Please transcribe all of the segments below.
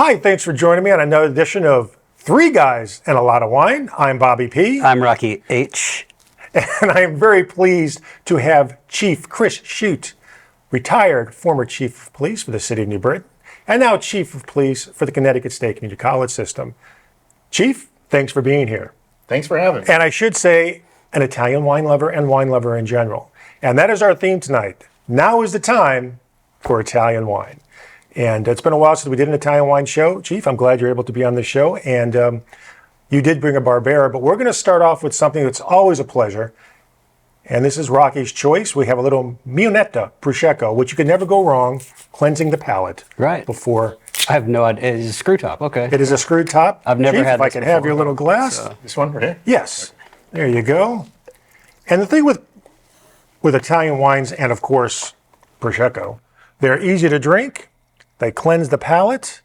Hi, thanks for joining me on another edition of Three Guys and a Lot of Wine. I'm Bobby P. I'm Rocky H. And I am very pleased to have Chief Chris Chute, retired former Chief of Police for the City of New Britain, and now Chief of Police for the Connecticut State Community College system. Chief, thanks for being here. Thanks for having me. And I should say, an Italian wine lover and wine lover in general. And that is our theme tonight. Now is the time for Italian wine. And it's been a while since we did an Italian wine show. Chief, I'm glad you're able to be on this show. And you did bring a Barbera, but we're going to start off with something that's always a pleasure. And this is Rocky's choice. We have a little Mionetta Prosecco, which you can never go wrong, cleansing the palate. Right. Before. I have no idea. It's a screw top. Okay. It is a screw top. I've never Chief, had if I this could before. have your little glass. This one right here? Yes. There you go. And the thing with Italian wines and, of course, Prosecco, they're easy to drink, they cleanse the palate,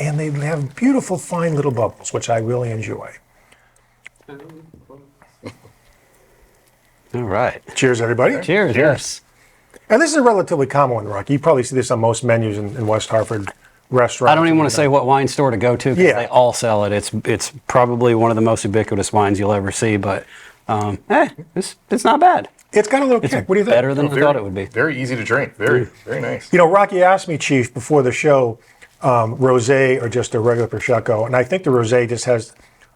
and they have beautiful, fine little bubbles, which I really enjoy. All right. Cheers, everybody. Cheers. Yes. And this is a relatively common one, Rocky. You probably see this on most menus in West Hartford restaurants. I don't even want to say what wine store to go to because Yeah. they all sell it. It's probably one of the most ubiquitous wines you'll ever see, but it's not bad. It's got a little It's kick. What do you think? better than I thought it would be. Very easy to drink. Very nice. You know, Rocky asked me, Chief, before the show, rosé or just a regular Prosecco, and I think the rosé just has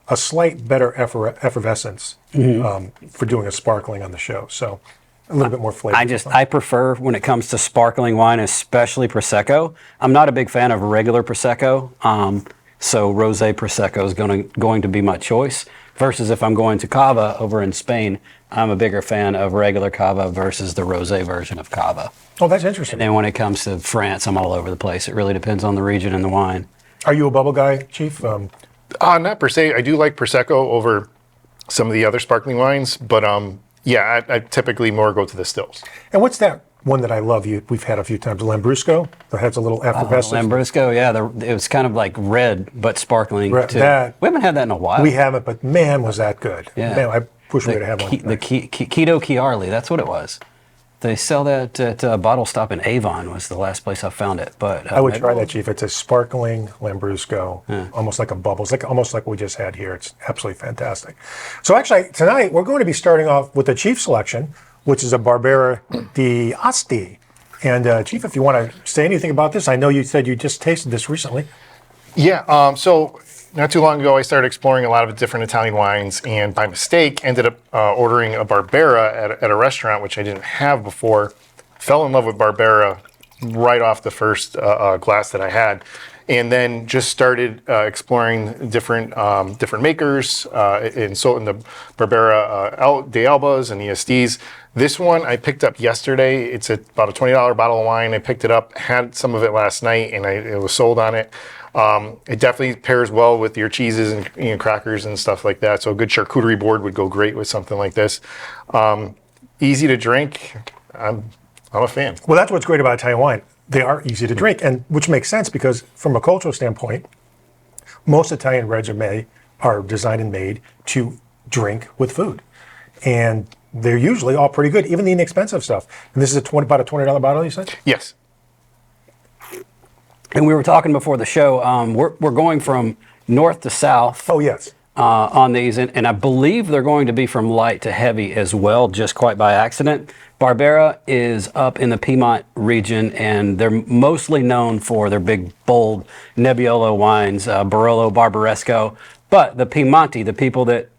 a slight better effervescence for doing a sparkling on the show. So a little bit more flavor. I prefer when it comes to sparkling wine, especially Prosecco. I'm not a big fan of regular Prosecco, so rosé Prosecco is going to be my choice. Versus if I'm going to Cava over in Spain, I'm a bigger fan of regular Cava versus the rosé version of Cava. Oh, that's interesting. And then when it comes to France, I'm all over the place. It really depends on the region and the wine. Are you a bubble guy, Chief? Not per se. I do like Prosecco over some of the other sparkling wines, but yeah, I typically more go to the stills. And what's that one that I love? We've had a few times, the Lambrusco, that has a little effervescence. Lambrusco, yeah, it was kind of like red but sparkling too. We haven't had that in a while. We haven't, but man, was that good. Yeah. Man, I wish we could have one. The Keto Chiarli, that's what it was. They sell that at a bottle stop in Avon was the last place I found it. But I would try that, Chief. It's a sparkling Lambrusco, almost like a bubble. It's almost like we just had here. It's absolutely fantastic. So actually, tonight we're going to be starting off with the Chief selection, which is a Barbera di Asti. And Chief, if you want to say anything about this, I know you said you just tasted this recently. Yeah, so not too long ago, I started exploring a lot of different Italian wines, and by mistake, ended up ordering a Barbera at a restaurant, which I didn't have before. Fell in love with Barbera right off the first glass that I had, and then just started exploring different makers, and so in the Barbera de Albas and ESDs. This one I picked up yesterday. It's about a $20 bottle of wine. I picked it up, had some of it last night, and it was sold on it. It definitely pairs well with your cheeses and crackers and stuff like that. So a good charcuterie board would go great with something like this. Easy to drink. I'm a fan. Well, that's what's great about Italian wine. They are easy to drink, and which makes sense because from a cultural standpoint, most Italian reds are designed and made to drink with food. And they're usually all pretty good, even the inexpensive stuff. And this is about a $20 bottle, you said? Yes. And we were talking before the show, we're going from north to south. Oh, yes. On these, and I believe they're going to be from light to heavy as well, just quite by accident. Barbera is up in the Piedmont region, and they're mostly known for their big, bold Nebbiolo wines, Barolo, Barbaresco. But the Piemonte, the people that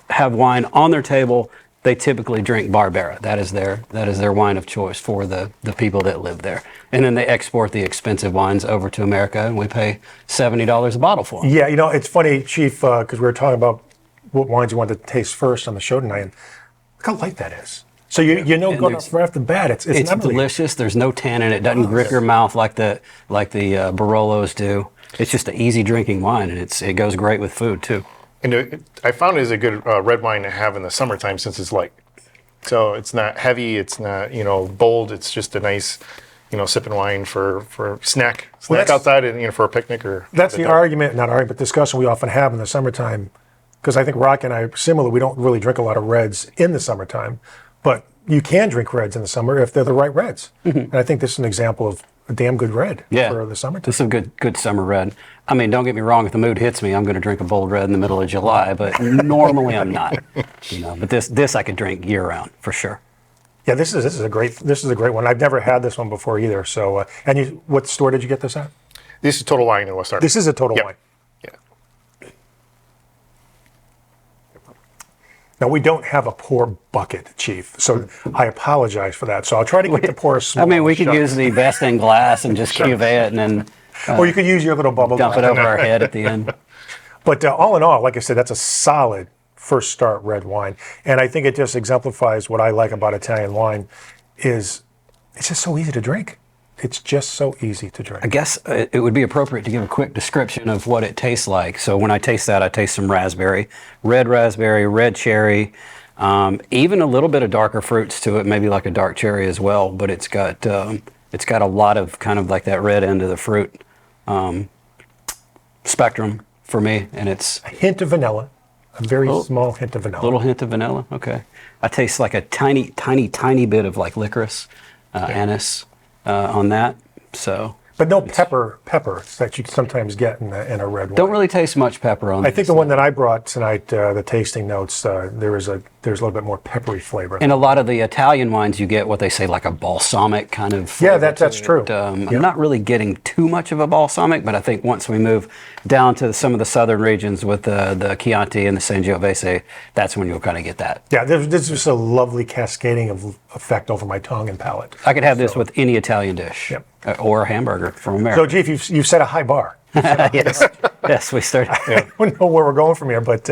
have wine on their table, they typically drink Barbera. That is their wine of choice for the people that live there. And then they export the expensive wines over to America, and we pay $70 a bottle for them. Yeah, you know, it's funny, Chief, because we were talking about what wines you wanted to taste first on the show tonight, and look how light that is. So you know, going off right off the bat, it's delicious. There's no tannin. It doesn't grip your mouth like the Barolos do. It's just an easy drinking wine, and it goes great with food too. And I found it is a good red wine to have in the summertime since it's light. So it's not heavy, it's not bold. It's just a nice sipping wine for snack outside and for a picnic or. That's the argument, not argument, but discussion we often have in the summertime. Because I think Rock and I are similar. We don't really drink a lot of reds in the summertime, but you can drink reds in the summer if they're the right reds. And I think this is an example of a damn good red for the summertime. This is a good summer red. I mean, don't get me wrong. If the mood hits me, I'm going to drink a bold red in the middle of July. But normally I'm not. But this I could drink year round for sure. Yeah, this is a great one. I've never had this one before either. So, what store did you get this at? This is Total Wine in West Arden. This is a Total Yep. Wine. Yeah. Now, we don't have a pour bucket, Chief, so I apologize for that. So I'll try to get the pour a small. I mean, we could shot. use the best in glass and just cuvee it and then Or you could use your little bubble dump it glass. over our head at the end. But all in all, like I said, that's a solid first start red wine. And I think it just exemplifies what I like about Italian wine is it's just so easy to drink. It's just so easy to drink. I guess it would be appropriate to give a quick description of what it tastes like. So when I taste that, I taste some raspberry, red cherry, even a little bit of darker fruits to it, maybe like a dark cherry as well. But it's got a lot of kind of like that red end of the fruit spectrum for me, and it's A hint of vanilla, a very small hint of vanilla. a little hint of vanilla. Okay, I taste like a tiny bit of like licorice, anise on that. So. But no pepper that you sometimes get in a red wine. Don't really taste much pepper on I think the one that I brought tonight, the tasting notes, there's a little bit more peppery flavor. In a lot of the Italian wines, you get what they say like a balsamic kind of flavor. Yeah, that's true. I'm not really getting too much of a balsamic, but I think once we move down to some of the southern regions with the Chianti and the Sangiovese, that's when you'll kind of get that. Yeah, there's just a lovely cascading of effect over my tongue and palate. I could have this with any Italian dish or a hamburger from America. So, Chief, you've set a high bar. yes, we started. I don't know where we're going from here, but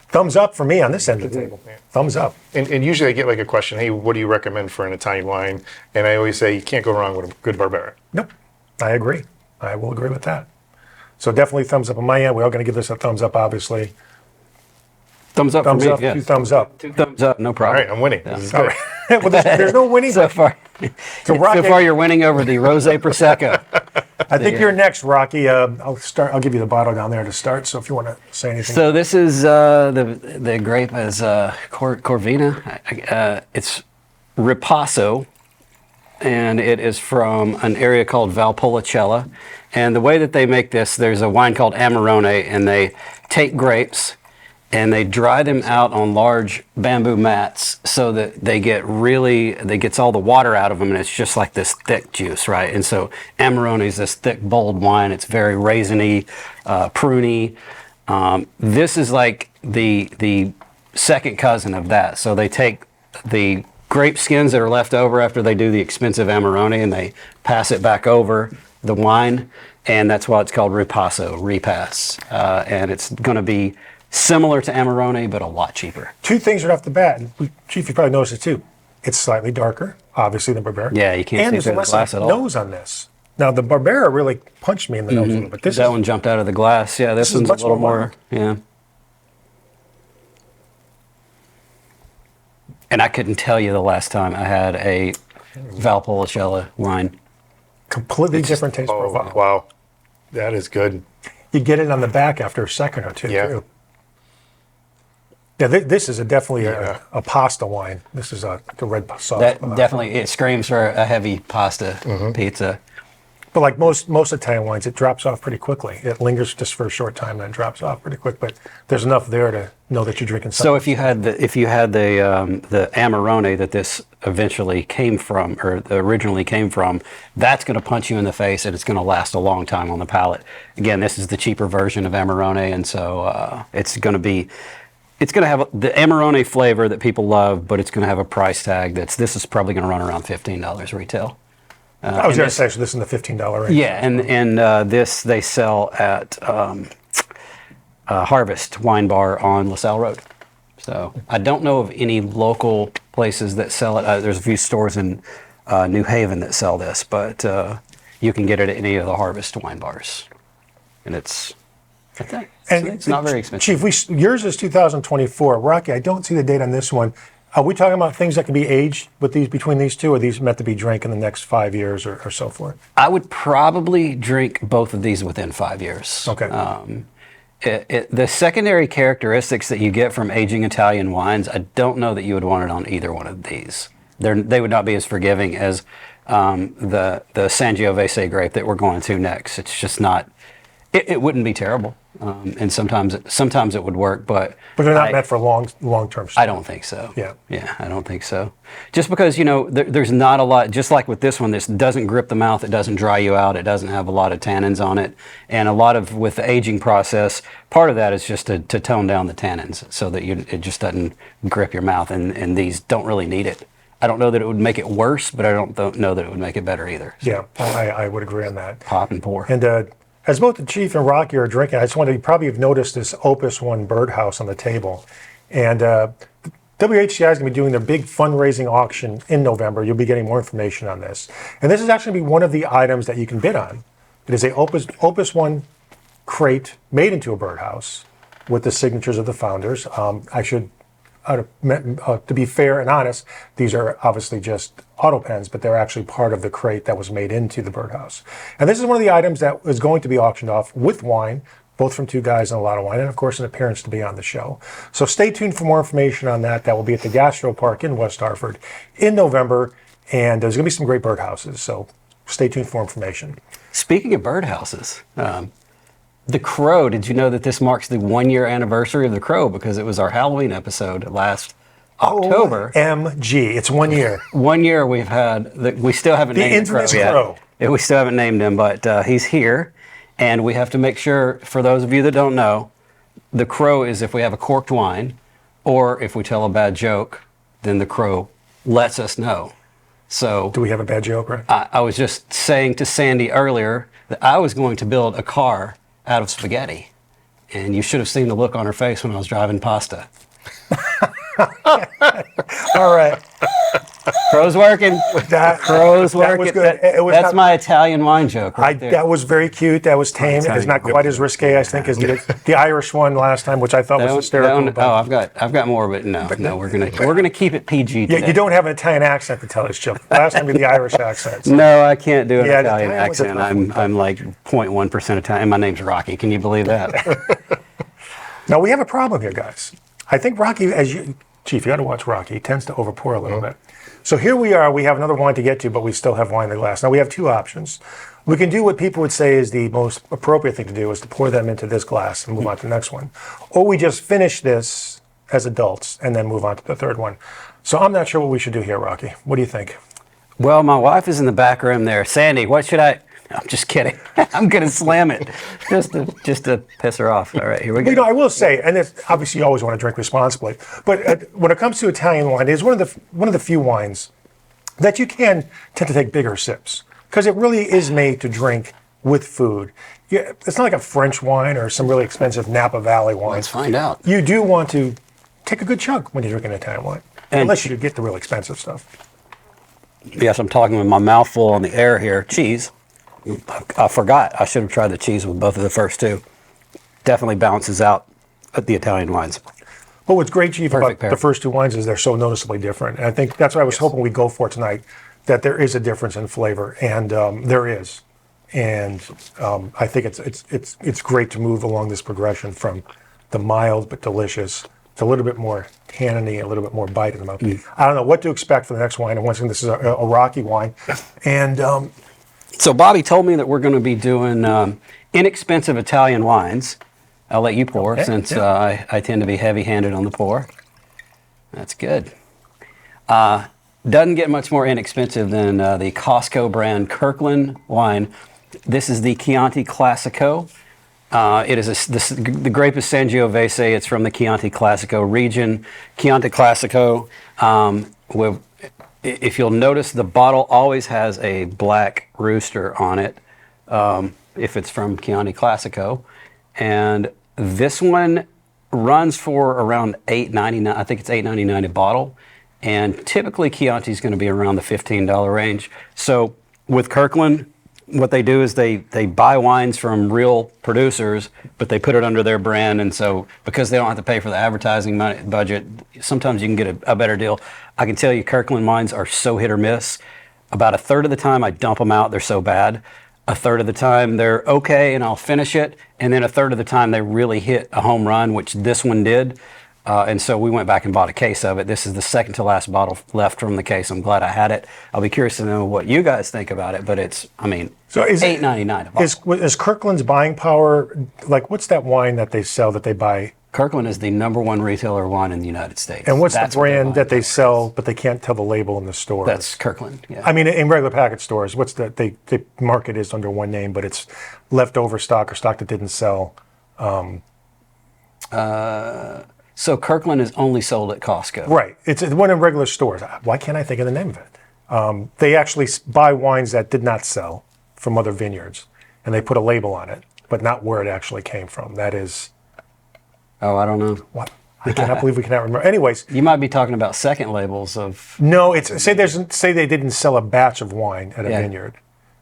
thumbs up for me on this end of the table. Thumbs up. And usually I get like a question, hey, what do you recommend for an Italian wine? And I always say you can't go wrong with a good Barbera. Nope, I agree. I will agree with that. So definitely thumbs up on my end. We're all going to give this a thumbs up, obviously. Thumbs up Thumbs for me. up, yeah. 2 thumbs up. 2 thumbs up, no All problem. right, I'm winning. This is All good. right. Well, there's no winning. So far, Rocky, so far you're winning over the Rosé Prosecco. I think you're next, Rocky. I'll give you the bottle down there to start. So if you want to say anything. So this is the grape is Corvina. It's Ripasso, and it is from an area called Valpolicella. And the way that they make this, there's a wine called Amarone, and they take grapes and they dry them out on large bamboo mats so that they gets all the water out of them, and it's just like this thick juice, right? And so Amarone is this thick, bold wine. It's very raisiny, pruny. This is like the second cousin of that. So they take the grape skins that are left over after they do the expensive Amarone, and they pass it back over the wine, and that's why it's called Ripasso, repass. And it's going to be similar to Amarone, but a lot cheaper. 2 things right off the bat. Chief, you probably noticed it too. It's slightly darker, obviously, than Barbera. Yeah, you can't see there's through the less glass at all. nose on this. Now, the Barbera really punched me in the nose a little bit. That one jumped out of the glass. Yeah, this is one's much a little more more. Yeah. And I couldn't tell you the last time I had a Valpolicella wine. completely different taste Oh, profile. wow. That is good. You get it on the back after a second or two, Yeah. too. Yeah, this is definitely a pasta wine. This is like a red sauce. That definitely, it screams for a heavy pasta pizza. But like most Italian wines, it drops off pretty quickly. It lingers just for a short time, then drops off pretty quick. But there's enough there to know that you're drinking something. So if you had the Amarone that this eventually came from, or originally came from, that's going to punch you in the face, and it's going to last a long time on the palate. Again, this is the cheaper version of Amarone, and so it's going to have the Amarone flavor that people love, but it's going to have a price tag this is probably going to run around $15 retail. I was going to say, so this is in the $15 range. Yeah, and this they sell at Harvest Wine Bar on LaSalle Road. So I don't know of any local places that sell it. There's a few stores in New Haven that sell this, but you can get it at any of the Harvest Wine Bars, and it's not very expensive. Chief, yours is 2024. Rocky, I don't see the date on this one. Are we talking about things that can be aged with between these two, or are these meant to be drank in the next 5 years or so forth? I would probably drink both of these within 5 years. Okay. The secondary characteristics that you get from aging Italian wines, I don't know that you would want it on either one of these. they would not be as forgiving as the Sangiovese grape that we're going to next. It's just not. It wouldn't be terrible, and sometimes it would work, but they're not meant for long-term. I don't think so. Yeah, I don't think so. Just because there's not a lot. Just like with this one, this doesn't grip the mouth. It doesn't dry you out. It doesn't have a lot of tannins on it, and a lot of with the aging process, part of that is just to tone down the tannins so that it just doesn't grip your mouth. And these don't really need it. I don't know that it would make it worse, but I don't know that it would make it better either. So yeah, I would agree on that. pop and pour. And as both the Chief and Rocky are drinking, I just wanted to probably have noticed this Opus One birdhouse on the table. And WHCI is going to be doing their big fundraising auction in November. You'll be getting more information on this. And this is actually going to be one of the items that you can bid on. It is a Opus One crate made into a birdhouse with the signatures of the founders. To be fair and honest, these are obviously just auto pens, but they're actually part of the crate that was made into the birdhouse. And this is one of the items that is going to be auctioned off with wine, both from two guys and a lot of wine, and of course an appearance to be on the show. So stay tuned for more information on that. That will be at the Gastro Park in West Hartford in November, and there's going to be some great birdhouses. So stay tuned for more information. Speaking of birdhouses, the Crow, did you know that this marks the 1-year anniversary of the Crow because it was our Halloween episode last October. OMG, it's 1 year. 1 year we've had, we still haven't named the Crow yet. Crow. Yeah, we still haven't named him, but he's here. And we have to make sure, for those of you that don't know, the Crow is if we have a corked wine or if we tell a bad joke, then the Crow lets us know. So do we have a bad joke, right? I was just saying to Sandy earlier that I was going to build a car out of spaghetti. And you should have seen the look on her face when I was driving pasta. All right. Crow's working. Crow's working. That was good. That's my Italian wine joke right there. That was very cute. That was tame. It's not quite as risque, I think, as the Irish one last time, which I thought was hysterical. I've got more, but no, we're gonna keep it PG today. Yeah, you don't have an Italian accent to tell this joke. Last time you had the Irish accent. So. No, I can't do an Italian Italian accent. I'm like 0.1% Italian. And my name's Rocky. Can you believe that? Now we have a problem here, guys. I think Rocky, Chief, you got to watch Rocky. He tends to overpour a little bit. So here we are. We have another wine to get to, but we still have wine in the glass. Now we have two options. We can do what people would say is the most appropriate thing to do, is to pour them into this glass and move on to the next one. Or we just finish this as adults and then move on to the third one. So I'm not sure what we should do here, Rocky. What do you think? Well, my wife is in the back room there. Sandy, what should I... I'm just kidding. I'm going to slam it just to piss her off. All right, here we go. I will say, and obviously you always want to drink responsibly, but when it comes to Italian wine, it's one of the few wines that you can tend to take bigger sips because it really is made to drink with food. Yeah, it's not like a French wine or some really expensive Napa Valley wine. Let's find out. You do want to take a good chunk when you're drinking Italian wine, unless you get the real expensive stuff. Yes, I'm talking with my mouth full on the air here. Cheese. I forgot. I should have tried the cheese with both of the first two. Definitely balances out the Italian wines. But what's great, Chief, about the first two wines is they're so noticeably different. And I think that's what I was hoping we'd go for tonight, that there is a difference in flavor, and there is. And I think it's great to move along this progression from the mild but delicious to a little bit more tanniny, a little bit more bite in the mouth. I don't know what to expect for the next wine. And once again, this is a Rocky wine. And so Bobby told me that we're going to be doing inexpensive Italian wines. I'll let you pour since I tend to be heavy-handed on the pour. That's good. Doesn't get much more inexpensive than the Costco brand Kirkland wine. This is the Chianti Classico. It is the grape is Sangiovese. It's from the Chianti Classico region. Chianti Classico. If you'll notice, the bottle always has a black rooster on it. If it's from Chianti Classico, and this one runs for around $8.99. I think it's $8.99 a bottle, and typically Chianti is going to be around the $15 range. So with Kirkland, what they do is they buy wines from real producers, but they put it under their brand, and so because they don't have to pay for the advertising budget, sometimes you can get a better deal. I can tell you Kirkland wines are so hit or miss. About a third of the time I dump them out, they're so bad. A third of the time they're okay and I'll finish it, and then a third of the time they really hit a home run, which this one did. And so we went back and bought a case of it. This is the second to last bottle left from the case. I'm glad I had it. I'll be curious to know what you guys think about it, but it's, I mean, So is it- $8.99 a bottle. Is Kirkland's buying power, like what's that wine that they sell that they buy? Kirkland is the #1 retailer of wine in the United States. And what's That's the what their brand buying that they power is. sell, but they can't tell the label in the store? That's Kirkland, yeah. I mean, in regular package stores, what's the, they market is under one name, but it's leftover stock or stock that didn't sell. So Kirkland is only sold at Costco. Right. It's one in regular stores. Why can't I think of the name of it? They actually buy wines that did not sell from other vineyards, and they put a label on it, but not where it actually came from. That is, Oh, I don't know. what? I cannot believe we cannot remember. Anyways, You might be talking about second labels of. no, it's say they didn't sell a batch of wine at a Yeah. vineyard.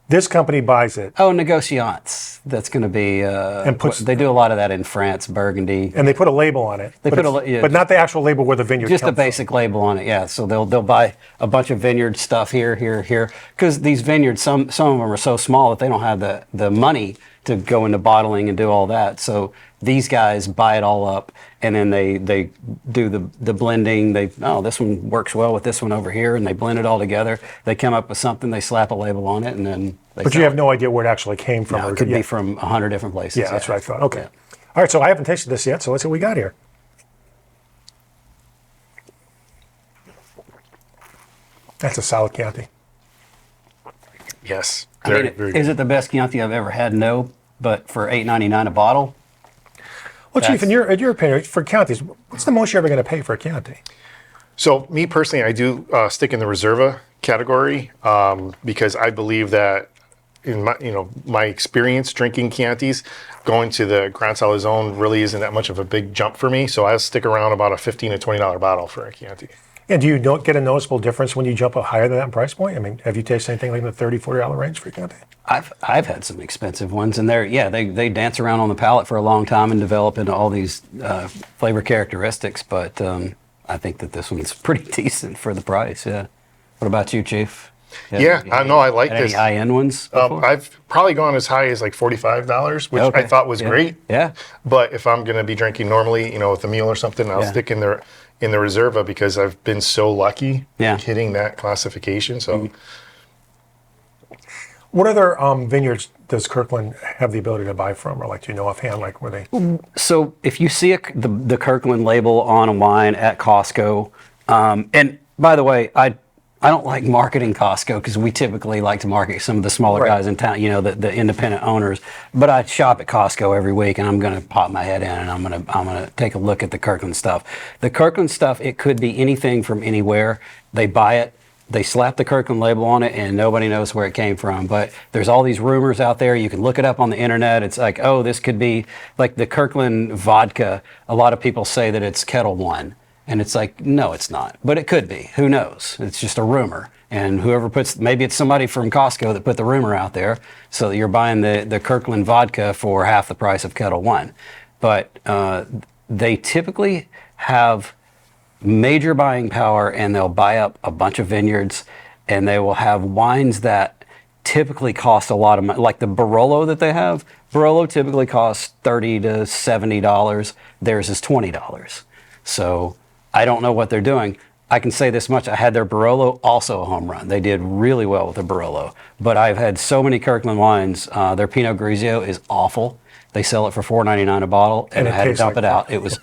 This company buys it, Oh, Negociants. That's going to be. And puts- they do a lot of that in France, Burgundy. and they put a label on it. They but put a it's- la- yeah, but not the actual label where the vineyard Just a comes from. basic label on it, yeah. So they'll buy a bunch of vineyard stuff here, because these vineyards, some of them are so small that they don't have the money to go into bottling and do all that. So these guys buy it all up, and then they do the blending. This one works well with this one over here, and they blend it all together. They come up with something, they slap a label on it, and then they But you sell have it. no idea where it actually came from. No, or- it could yeah. be from 100 different places. Yeah, that's what I thought. Okay. Yeah. All right, so I haven't tasted this yet, so let's see what we got here. That's a solid Chianti. Yes. I Very, mean, very is good. it the best Chianti I've ever had? No, but for $8.99 a bottle, Well, Chief, That's- in your opinion, for Chiantis, what's the most you're ever going to pay for a Chianti? So me personally, I do stick in the Reserva category because I believe that in my experience drinking Chiantis, going to the Gran Salazone really isn't that much of a big jump for me. So I stick around about a $15 to $20 bottle for a Chianti. And do you get a noticeable difference when you jump up higher than that in price point? I mean, have you tasted anything like in the $30, $40 range for a Chianti? I've had some expensive ones, and they dance around on the palate for a long time and develop into all these flavor characteristics. But I think that this one's pretty decent for the price. Yeah. What about you, Chief? Yeah, I know, I like Had this. Any high-end ones? before? I've probably gone as high as like $45, which Okay. I thought was Yeah. great. Yeah. But if I'm going to be drinking normally, with a meal or something, I'll Yeah. stick in the Reserva because I've been so lucky Yeah. hitting that classification. So What other vineyards does Kirkland have the ability to buy from? Or do you know offhand, where they... So if you see the Kirkland label on a wine at Costco, and by the way, I don't like marketing Costco because we typically like to market some of the smaller Right. guys in town, the independent owners. But I shop at Costco every week, and I'm going to pop my head in and I'm going to take a look at the Kirkland stuff. The Kirkland stuff, it could be anything from anywhere. They buy it. They slap the Kirkland label on it, and nobody knows where it came from. But there's all these rumors out there. You can look it up on the internet. It's like, oh, this could be like the Kirkland vodka. A lot of people say that it's Kettle One. And it's like, no, it's not. But it could be. Who knows? It's just a rumor. And whoever maybe it's somebody from Costco that put the rumor out there so that you're buying the Kirkland vodka for half the price of Kettle One. But they typically have major buying power, and they'll buy up a bunch of vineyards, and they will have wines that typically cost a lot of money. Like the Barolo that they have, Barolo typically costs $30 to $70. Theirs is $20. So I don't know what they're doing. I can say this much. I had their Barolo, also a home run. They did really well with the Barolo. But I've had so many Kirkland wines. Their Pinot Grigio is awful. They sell it for $4.99 a bottle, and And it I had to tastes dump like it out. It was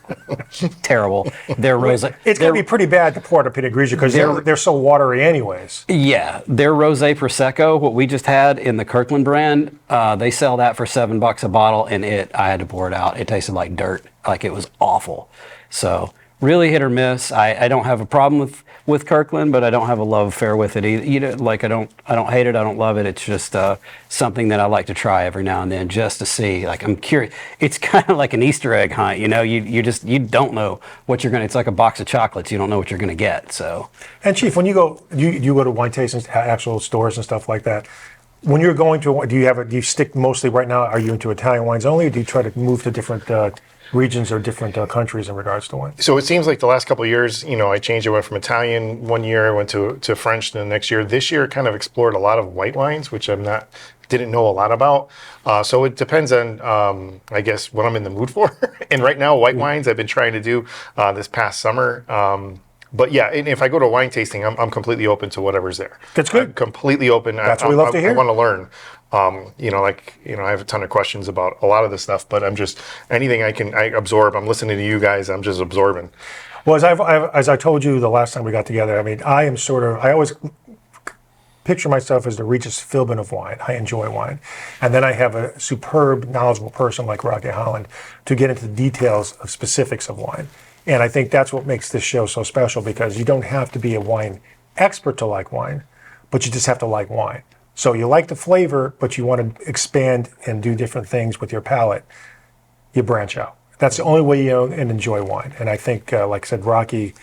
terrible. Their rosé, It's going to be pretty bad to pour it a Pinot Grigio because they're so watery anyways. yeah, their rosé prosecco, what we just had in the Kirkland brand, they sell that for $7 a bottle, and I had to pour it out. It tasted like dirt, like it was awful. So really hit or miss. I don't have a problem with Kirkland, but I don't have a love affair with it either. Like I don't hate it, I don't love it. It's just something that I like to try every now and then just to see. Like I'm curious. It's kind of like an Easter egg hunt, you don't know what you're gonna. It's like a box of chocolates. You don't know what you're gonna get. So. And Chief, when you go to wine tastings, actual stores and stuff like that, when you're going to, do you stick mostly right now, are you into Italian wines only, or do you try to move to different regions or different countries in regards to wine. So it seems like the last couple of years, I changed. I went from Italian one year, I went to French the next year. This year, kind of explored a lot of white wines, which didn't know a lot about. So it depends on, I guess, what I'm in the mood for. And right now, white wines I've been trying to do this past summer. But yeah, and if I go to wine tasting, I'm completely open to whatever's there. That's good. I'm completely open. That's what we love to hear. I want to learn. I have a ton of questions about a lot of this stuff, but I'm just, anything I absorb. I'm listening to you guys. I'm just absorbing. Well, as I told you the last time we got together, I mean, I always picture myself as the Regis Philbin of wine. I enjoy wine. And then I have a superb, knowledgeable person like Rocky Holland to get into the details of specifics of wine. And I think that's what makes this show so special, because you don't have to be a wine expert to like wine, but you just have to like wine. So you like the flavor, but you want to expand and do different things with your palate. You branch out. That's the only way you enjoy wine. And I think, like I said, Rocky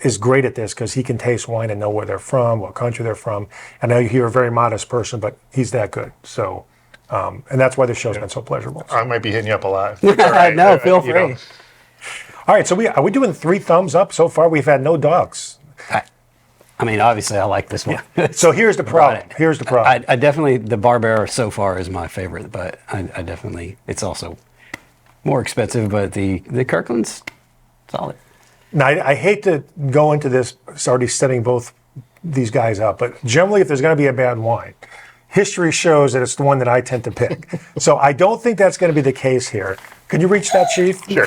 is great at this because he can taste wine and know where they're from, what country they're from. I know you're a very modest person, but he's that good. So, and that's why the show's been so pleasurable. I might be hitting you up a lot. No, feel free. All right, so are we doing 3 thumbs up so far? We've had no dogs. I mean, obviously, I like this one. So here's the problem. Here's the problem. I definitely, the Barbera so far is my favorite, but I definitely, it's also more expensive, but the Kirkland's solid. Now, I hate to go into this, already setting both these guys up, but generally, if there's going to be a bad wine, history shows that it's the one that I tend to pick. So I don't think that's going to be the case here. Can you reach that, Chief? Sure.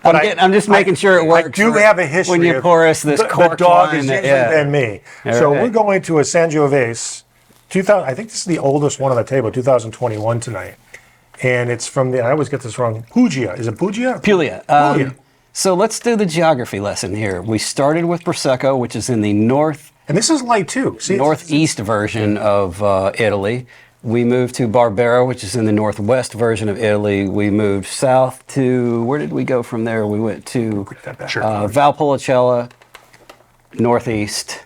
I'm just making sure it works. I do have a history. When you pour us this cork the dog wine, is usually than me. So we're going to a Sangiovese, 2000. I think this is the oldest one on the table, 2021 tonight, and it's from I always get this wrong. Puglia. Is it Puglia? Puglia. Puglia. So let's do the geography lesson here. We started with Prosecco, which is in the And this is light too. See, northeast version of Italy. We moved to Barbera, which is in the northwest version of Italy. We moved south to, where did we go from there? We went to Valpolicella, northeast.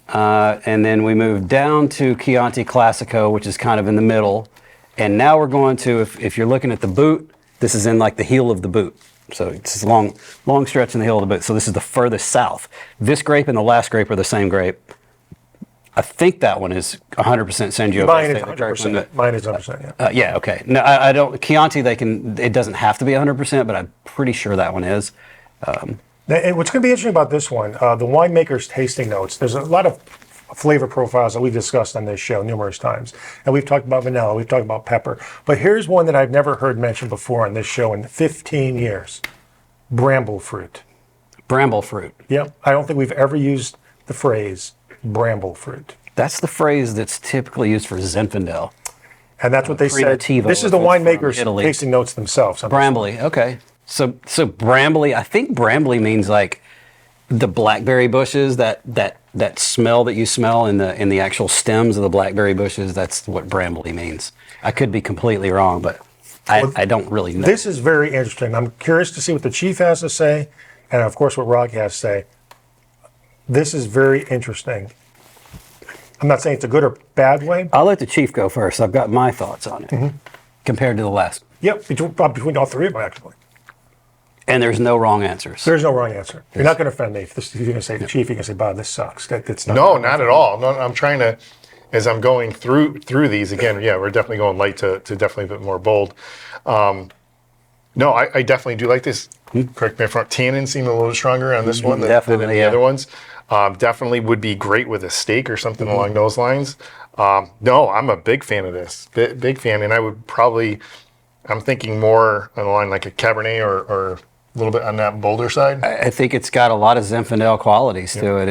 And then we moved down to Chianti Classico, which is kind of in the middle. And now we're going to, if you're looking at the boot, this is in like the heel of the boot. So it's a long stretch in the heel of the boot. So this is the furthest south. This grape and the last grape are the same grape. I think that one is 100% Sangiovese. Mine is 100%. Mine is 100%. Yeah. Yeah. Okay. No, I don't. Chianti, it doesn't have to be 100%, but I'm pretty sure that one is. And what's going to be interesting about this one, the winemaker's tasting notes. There's a lot of flavor profiles that we've discussed on this show numerous times, and we've talked about vanilla, we've talked about pepper. But here's one that I've never heard mentioned before on this show in 15 years: bramble fruit. Bramble fruit. Yep. I don't think we've ever used the phrase bramble fruit. That's the phrase that's typically used for Zinfandel. And that's what they said. This is the winemaker's tasting notes themselves. Brambly, okay. So brambly, I think brambly means like the blackberry bushes, that smell that you smell in the actual stems of the blackberry bushes. That's what brambly means. I could be completely wrong, but I don't really know. This is very interesting. I'm curious to see what the chief has to say, and of course what Rocky has to say. This is very interesting. I'm not saying it's a good or bad way. I'll let the chief go first. I've got my thoughts on it compared to the last. Yep, between all three of them, actually. And there's no wrong answers. There's no wrong answer. You're not going to offend me. If you're going to say the chief, you're going to say, Bob, this sucks. That's not no, not at all. No, I'm trying to, as I'm going through these, again, yeah, we're definitely going light to definitely a bit more bold. No, I definitely do like this. Correct me if I'm wrong. Tannin seem a little stronger on this one than the other ones. Definitely would be great with a steak or something along those lines. No, I'm a big fan of this. Big fan. And I would probably, I'm thinking more on the line like a Cabernet or a little bit on that bolder side. I think it's got a lot of Zinfandel qualities to it.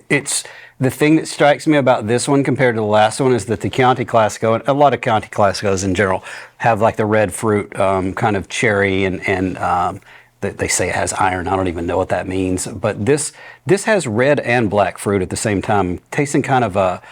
It's the thing that strikes me about this one compared to the last one is that the Chianti Classico, and a lot of Chianti Classicos in general, have like the red fruit kind of cherry and they say it has iron. I don't even know what that means. But this has red and black fruit at the same time, tasting kind of a,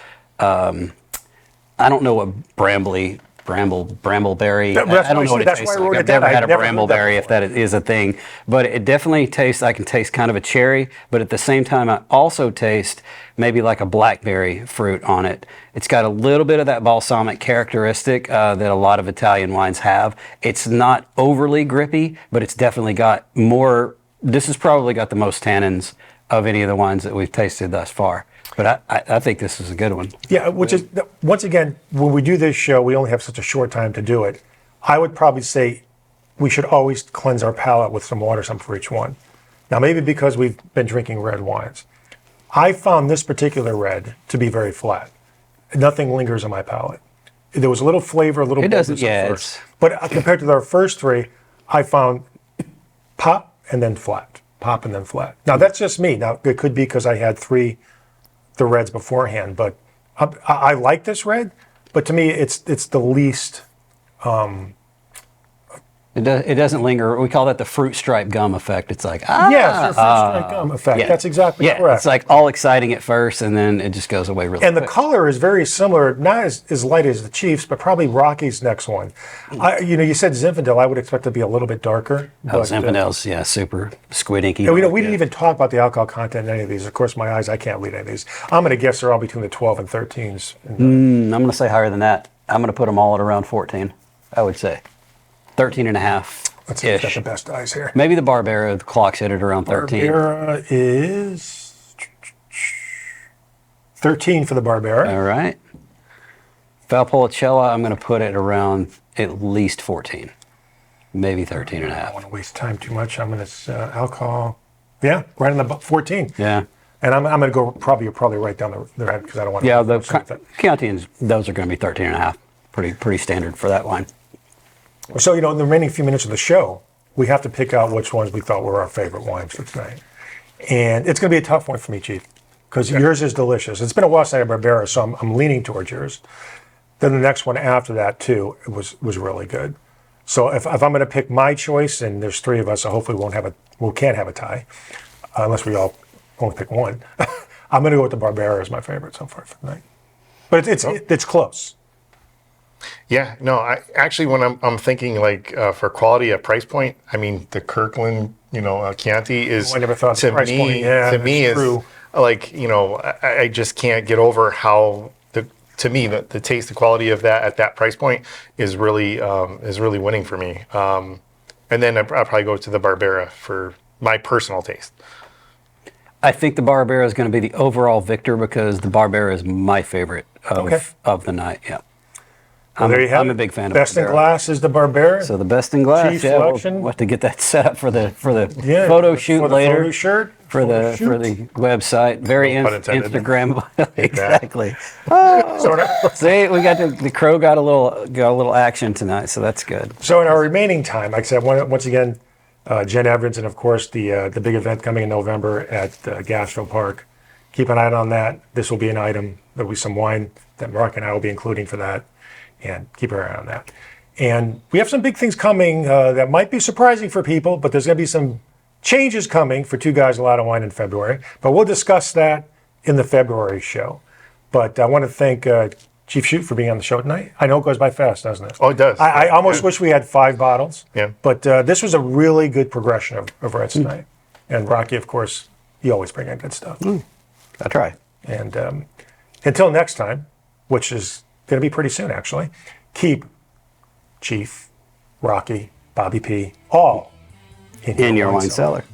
I don't know what brambly brambleberry. That's I don't know what it that's tastes why I wrote like. it I've down. never had I'd a never heard that brambleberry, if that is a thing. But it definitely tastes, I can taste kind of a cherry, but at the same time, I also taste maybe like a blackberry fruit on it. It's got a little bit of that balsamic characteristic that a lot of Italian wines have. It's not overly grippy, but it's definitely got more. This has probably got the most tannins of any of the wines that we've tasted thus far. But I think this is a good one. Yeah, which is, once again, when we do this show, we only have such a short time to do it. I would probably say we should always cleanse our palate with some water, some for each one. Now, maybe because we've been drinking red wines. I found this particular red to be very flat. Nothing lingers on my palate. There was a little flavor, a little It doesn't, boldness at yeah. first. But compared to our first three, I found pop and then flat, pop and then flat. Now, that's just me. Now, it could be because I had the reds beforehand, but I like this red, but to me, it's the least. It doesn't linger. We call that the fruit stripe gum effect. It's like, Yes, the fruit stripe gum effect. yeah. That's exactly yeah, correct. it's like all exciting at first, and then it just goes away really And the quick. color is very similar, not as light as the Chiefs, but probably Rocky's next one. You said Zinfandel. I would expect to be a little bit darker. Oh, Zinfandel's, yeah, super squid inky. And we didn't even talk about the alcohol content in any of these. Of course, my eyes, I can't read any of these. I'm going to guess they're all between the 12 and 13s. I'm going to say higher than that. I'm going to put them all at around 14, I would say. 13 and a half. Let's see who's got the best eyes here. Maybe the Barbera, the clock's hit at around 13. Barbera is 13 for the Barbera. All right. Valpolicella, I'm going to put it around at least 14. Maybe 13 and a I don't half. want to waste time too much. I'm going to alcohol. Yeah, right on the 14. Yeah. And I'm going to go probably right down the red because I don't want to. Yeah, the Chianti, those are going to be 13 and a half. Pretty standard for that wine. So, in the remaining few minutes of the show, we have to pick out which ones we thought were our favorite wines for tonight. And it's going to be a tough one for me, Chief, because yours is delicious. It's been a while since I had Barbera, so I'm leaning towards yours. Then the next one after that, too, was really good. So if I'm going to pick my choice, and there's three of us, so hopefully we can't have a tie, unless we all only pick one. I'm going to go with the Barbera as my favorite so far for tonight. But it's close. Yeah, no, I actually, when I'm thinking like for quality at price point, I mean the Kirkland, Chianti is I never thought the to price me point. Yeah, to me that's is true. like I just can't get over how to me the taste, the quality of that at that price point is really winning for me. And then I'll probably go to the Barbera for my personal taste. I think the Barbera is going to be the overall victor because the Barbera is my favorite of the night. Yeah. Well, there you have I'm it. a big fan of Best in Barbera. glass is the Barbera. So the best in glass. Chief Yeah, selection. we'll have to get that set up for the Yeah, photo shoot for the later. photo shirt, for the website. Very No pun intended. Instagram. Exactly. Sort of. See, we got the crow got a little action tonight, so that's good. So in our remaining time, like I said, once again, Jen Evans, and of course the big event coming in November at Gastro Park. Keep an eye on that. This will be an item. There'll be some wine that Mark and I will be including for that, and keep an eye on that. And we have some big things coming that might be surprising for people, but there's going to be some changes coming for Two Guys, a Lot of Wine in February. But we'll discuss that in the February show. But I want to thank Chief Chute for being on the show tonight. I know it goes by fast, doesn't it? Oh, it does. I almost wish we had 5 bottles. Yeah. But this was a really good progression of reds tonight. And Rocky, of course, you always bring in good stuff. I try. And until next time, which is going to be pretty soon, actually, keep Chief, Rocky, Bobby P, all In your wine cellar.